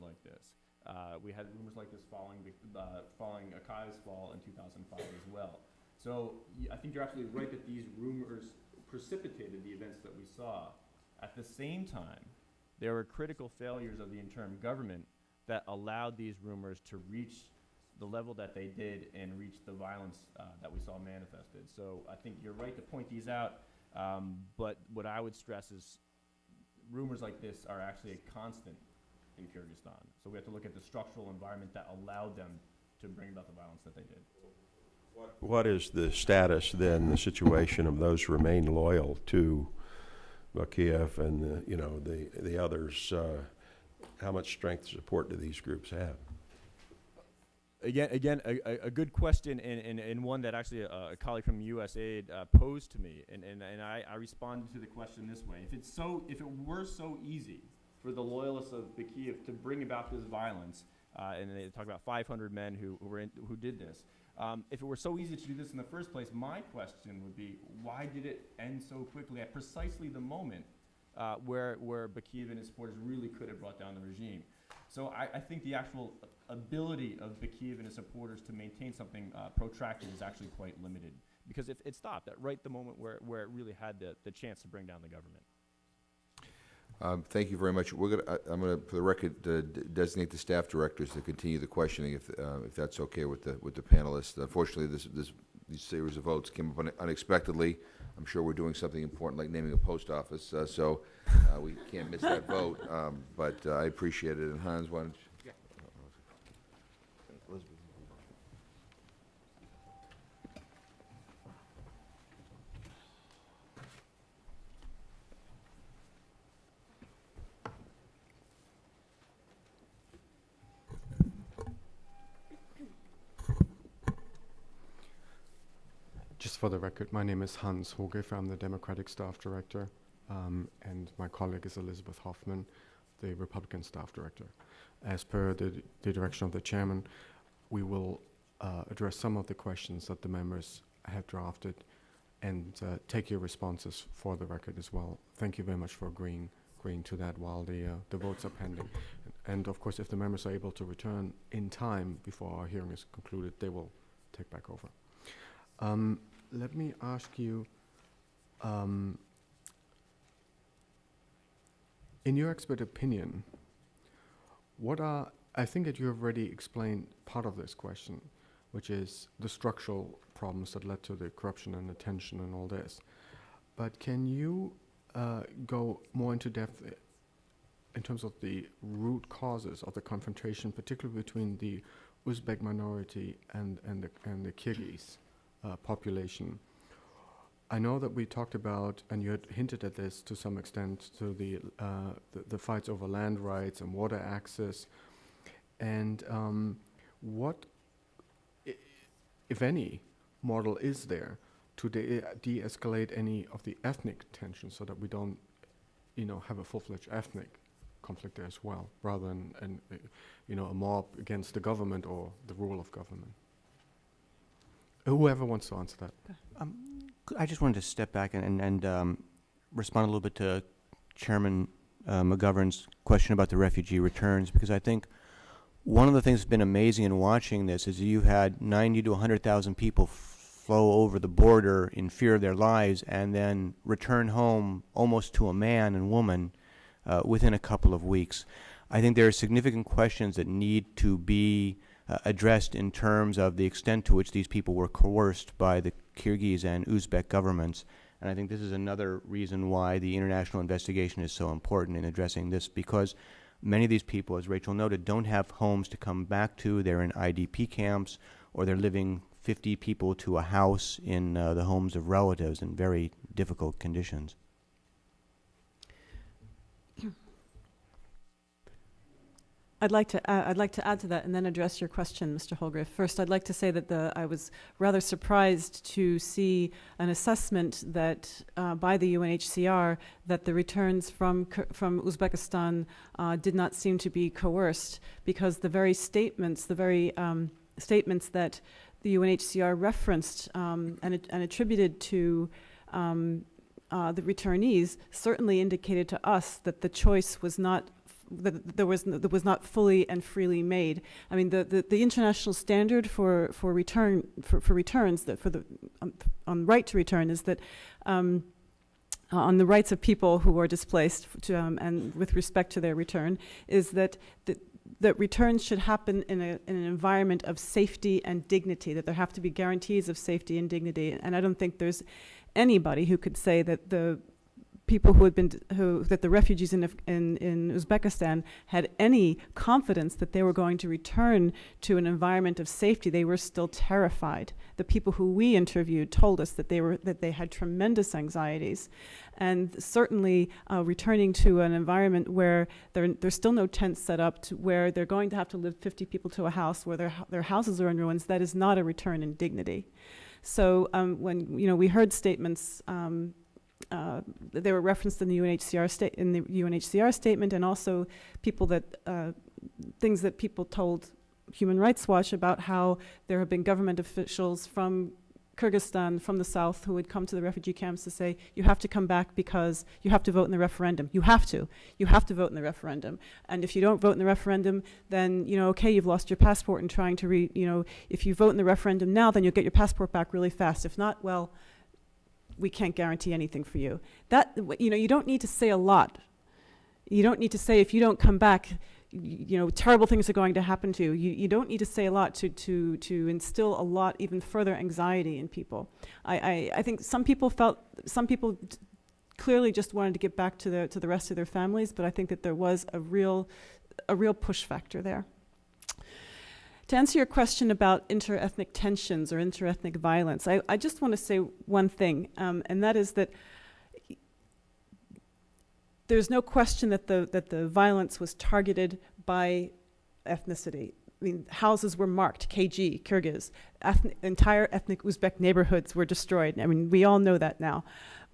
like this. We had rumors like this following Akai's fall in 2005 as well. So I think you're absolutely right that these rumors precipitated the events that we saw. At the same time, there were critical failures of the interim government that allowed these rumors to reach the level that they did and reach the violence that we saw manifested. So I think you're right to point these out, but what I would stress is rumors like this are actually a constant in Kyrgyzstan. So we have to look at the structural environment that allowed them to bring about the violence that they did. What is the status then, the situation of those who remain loyal to Kiev and the others? How much strength and support do these groups have? Again, a good question, and one that actually a colleague from USAID posed to me, and I responded to the question this way: if it were so easy for the loyalists of Kiev to bring about this violence, and they talk about 500 men who did this. If it were so easy to do this in the first place, my question would be, why did it end so quickly at precisely the moment where Bakiyev and his supporters really could have brought down the regime? So I think the actual ability of Bakiyev and his supporters to maintain something protracted is actually quite limited, because if it stopped at right the moment where it really had the chance to bring down the government. Thank you very much. I'm going to, for the record, designate the staff directors to continue the questioning, if that's okay with the panelists. Unfortunately, these series of votes came up unexpectedly. I'm sure we're doing something important like naming a post office, so we can't miss that vote. But I appreciate it. And Hans, why don't you? Just for the record, my name is Hans Hogev. I'm the Democratic Staff Director, and my colleague is Elizabeth Hoffman, the Republican Staff Director. As per the direction of the Chairman, we will address some of the questions that the members have drafted and take your responses for the record as well. Thank you very much for agreeing to that while the votes are pending. And of course, if the members are able to return in time before our hearing is concluded, they will take back over. Let me ask you, in your expert opinion, I think that you have already explained part of this question, which is the structural problems that led to the corruption and the tension and all this. But can you go more into depth in terms of the root causes of the confrontation, particularly between the Uzbek minority and the Kyrgyz population? I know that we talked about, and you had hinted at this to some extent, to the fights over land rights and water access, and what, if any, model is there to de-escalate any of the ethnic tensions, so that we don't, have a full-fledged ethnic conflict there as well, rather than a mob against the government or the rule of government? Whoever wants to answer that. I just wanted to step back and respond a little bit to Chairman McGovern's question about the refugee returns, because I think one of the things that's been amazing in watching this is you had 90 to 100,000 people flow over the border in fear of their lives and then return home almost to a man and woman within a couple of weeks. I think there are significant questions that need to be addressed in terms of the extent to which these people were coerced by the Kyrgyz and Uzbek governments. And I think this is another reason why the international investigation is so important in addressing this, because many of these people, as Rachel noted, don't have homes to come back to. They're in IDP camps, or they're living 50 people to a house in the homes of relatives in very difficult conditions. I'd like to add to that and then address your question, Mr. Holgriff. First, I'd like to say that I was rather surprised to see an assessment that by the UNHCR that the returns from Uzbekistan did not seem to be coerced, because the very statements that the UNHCR referenced and attributed to the returnees certainly indicated to us that the choice was not that was not fully and freely made. I mean, the international standard for returns that on right to return is that on the rights of people who are displaced and with respect to their return is that returns should happen in an environment of safety and dignity, that there have to be guarantees of safety and dignity. And I don't think there's anybody who could say that the people that the refugees in Uzbekistan had any confidence that they were going to return to an environment of safety. They were still terrified. The people who we interviewed told us that they had tremendous anxieties, and certainly returning to an environment where there's still no tents set up, where they're going to have to live 50 people to a house, where their houses are in ruins. That is not a return in dignity. So when we heard statements. They were referenced in the UNHCR statement, and also things that people told Human Rights Watch about how there have been government officials from Kyrgyzstan, from the south, who would come to the refugee camps to say, you have to come back because you have to vote in the referendum. You have to vote in the referendum. And if you don't vote in the referendum, then, okay, you've lost your passport and trying to if you vote in the referendum now, then you'll get your passport back really fast. If not, well, we can't guarantee anything for you. You don't need to say a lot. You don't need to say, if you don't come back, terrible things are going to happen to you. You don't need to say a lot to instill a lot, even further anxiety in people. I think some people clearly just wanted to get back to the rest of their families, but I think that there was a real push factor there. To answer your question about interethnic tensions or interethnic violence, I just want to say one thing, and that is that there's no question that the violence was targeted by ethnicity. I mean, houses were marked, KG, Kyrgyz. Entire ethnic Uzbek neighborhoods were destroyed. I mean, we all know that now.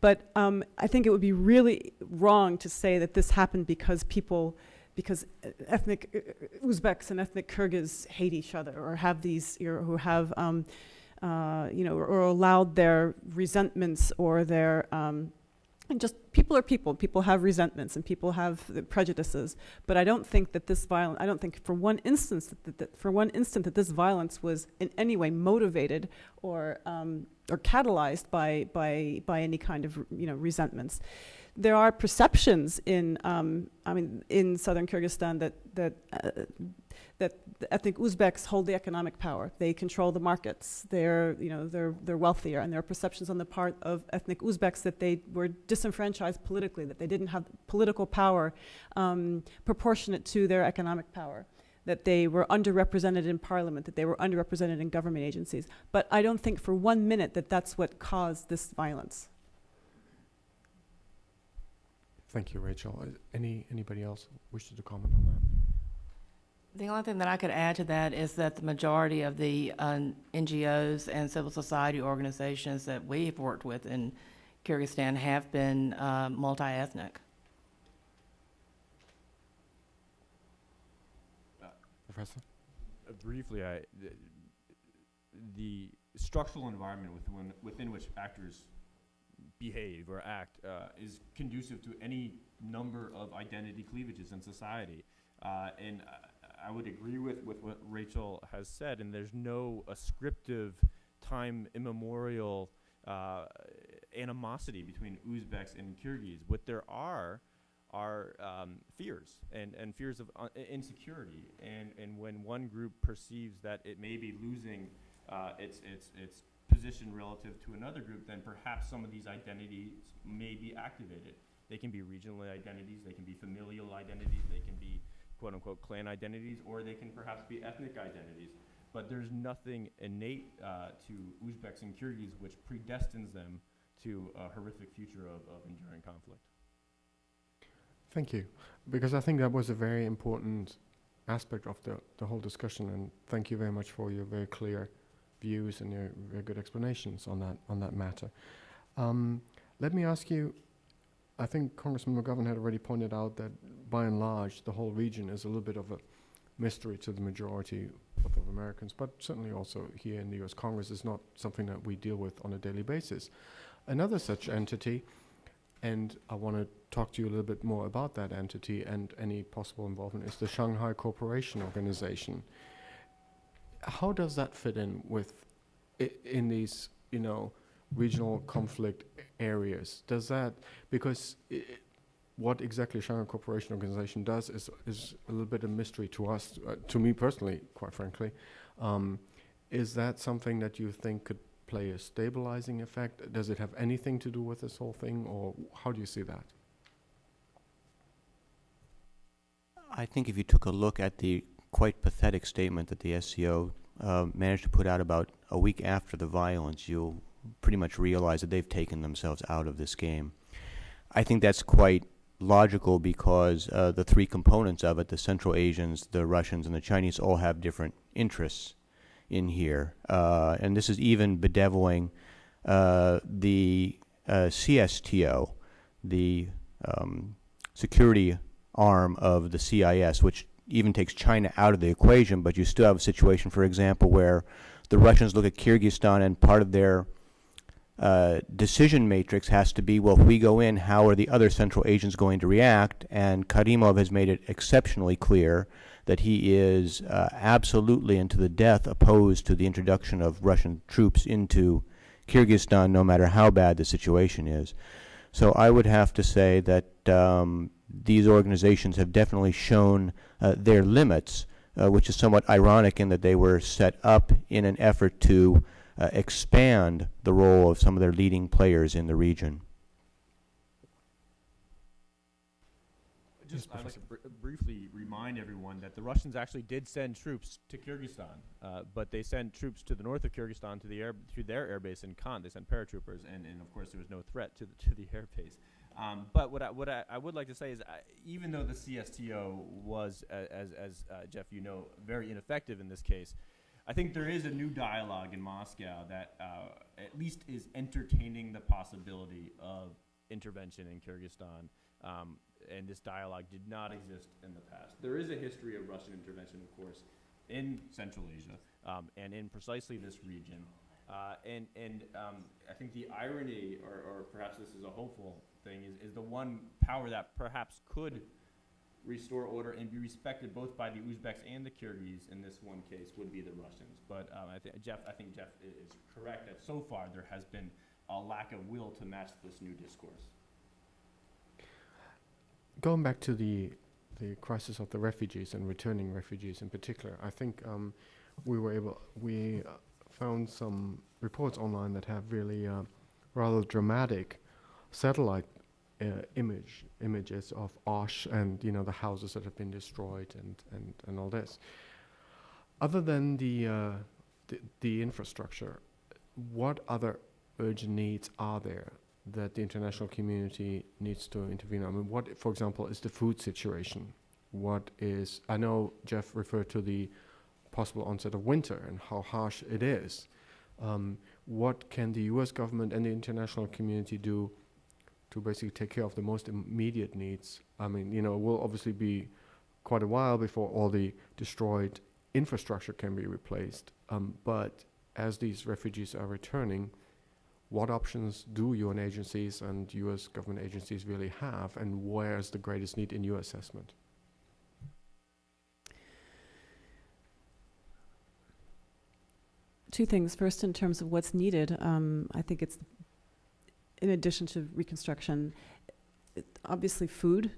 But I think it would be really wrong to say that this happened because ethnic Uzbeks and ethnic Kyrgyz hate each other, or have or allowed their resentments or their just people are people. People have resentments and people have prejudices. But I don't think that I don't think for one instant that this violence was in any way motivated or catalyzed by any kind of resentments. There are perceptions in southern Kyrgyzstan that the ethnic Uzbeks hold the economic power. They control the markets. They're wealthier, and there are perceptions on the part of ethnic Uzbeks that they were disenfranchised politically, that they didn't have political power proportionate to their economic power, that they were underrepresented in parliament, that they were underrepresented in government agencies. But I don't think for 1 minute that that's what caused this violence. Thank you, Rachel. Anybody else wishes to comment on that? The only thing that I could add to that is that the majority of the NGOs and civil society organizations that we've worked with in Kyrgyzstan have been multi-ethnic. Professor? Briefly, the structural environment within which actors behave or act is conducive to any number of identity cleavages in society. And I would agree with what Rachel has said, and there's no ascriptive, time immemorial animosity between Uzbeks and Kyrgyz. What there are fears and fears of insecurity. And when one group perceives that it may be losing its position relative to another group, then perhaps some of these identities may be activated. They can be regional identities, they can be familial identities, they can be quote-unquote clan identities, or they can perhaps be ethnic identities. But there's nothing innate to Uzbeks and Kyrgyz which predestines them to a horrific future of enduring conflict. Thank you, because I think that was a very important aspect of the whole discussion, and thank you very much for your very clear views and your very good explanations on that matter. Let me ask you, I think Congressman McGovern had already pointed out that by and large the whole region is a little bit of a mystery to the majority of Americans, but certainly also here in the US Congress is not something that we deal with on a daily basis. Another such entity and I want to talk to you a little bit more about that entity and any possible involvement, is the Shanghai Cooperation Organization. How does that fit in with in these, you know, regional conflict areas? Does that, because what exactly Shanghai Cooperation Organization does is a little bit a mystery to us, to me personally, quite frankly. Is that something that you think could play a stabilizing effect? Does it have anything to do with this whole thing, or how do you see that? I think if you took a look at the quite pathetic statement that the SCO managed to put out about a week after the violence, you'll pretty much realize that they've taken themselves out of this game. I think that's quite logical because the three components of it, the Central Asians, the Russians, and the Chinese, all have different interests in here. And this is even bedeviling the CSTO, the security arm of the CIS, which even takes China out of the equation, but you still have a situation, for example, where the Russians look at Kyrgyzstan and part of their decision matrix has to be, well, if we go in, how are the other Central Asians going to react? And Karimov has made it exceptionally clear that he is absolutely and to the death opposed to the introduction of Russian troops into Kyrgyzstan, no matter how bad the situation is. So I would have to say that these organizations have definitely shown their limits, which is somewhat ironic in that they were set up in an effort to expand the role of some of their leading players in the region. I'd like to briefly remind everyone that the Russians actually did send troops to Kyrgyzstan, but they sent troops to the north of Kyrgyzstan to their air base in Khan. They sent paratroopers, and of course there was no threat to the air base. But what I would like to say is, even though the CSTO was, as Jeff, you know, very ineffective in this case, I think there is a new dialogue in Moscow that at least is entertaining the possibility of intervention in Kyrgyzstan. And this dialogue did not exist in the past. There is a history of Russian intervention, of course, in Central Asia and in precisely this region. And I think the irony, or perhaps this is a hopeful thing, is the one power that perhaps could restore order and be respected both by the Uzbeks and the Kyrgyz in this one case would be the Russians. But I think Jeff is correct that so far there has been a lack of will to match this new discourse. Going back to the crisis of the refugees and returning refugees in particular, I think we found some reports online that have really rather dramatic satellite images of Osh and, you know, the houses that have been destroyed and all this. Other than the infrastructure, what other urgent needs are there that the international community needs to intervene on? I mean, what, for example, is the food situation? What is, I know Jeff referred to the possible onset of winter and how harsh it is. What can the US government and the international community do to basically take care of the most immediate needs? I mean, you know, it will obviously be quite a while before all the destroyed infrastructure can be replaced. But as these refugees are returning, what options do UN agencies and US government agencies really have, and where's the greatest need in your assessment? Two things. First, in terms of what's needed, I think it's, in addition to reconstruction, obviously food.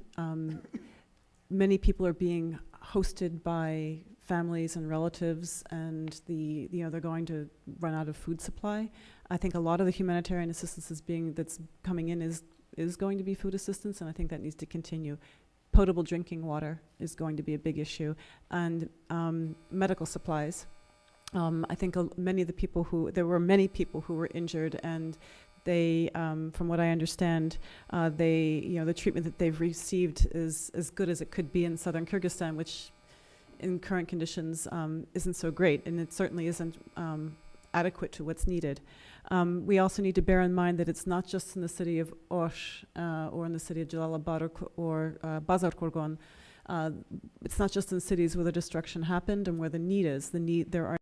Many people are being hosted by families and relatives, and they're going to run out of food supply. I think a lot of the humanitarian assistance that's coming in is going to be food assistance, and I think that needs to continue. Potable drinking water is going to be a big issue, and medical supplies. I think there were many people who were injured, and they, from what I understand, the treatment that they've received is as good as it could be in southern Kyrgyzstan, which in current conditions isn't so great, and it certainly isn't adequate to what's needed. We also need to bear in mind that it's not just in the city of Osh or in the city of Jalalabad or Bazar Kurgan. It's not just in cities where the destruction happened and where the need is. There are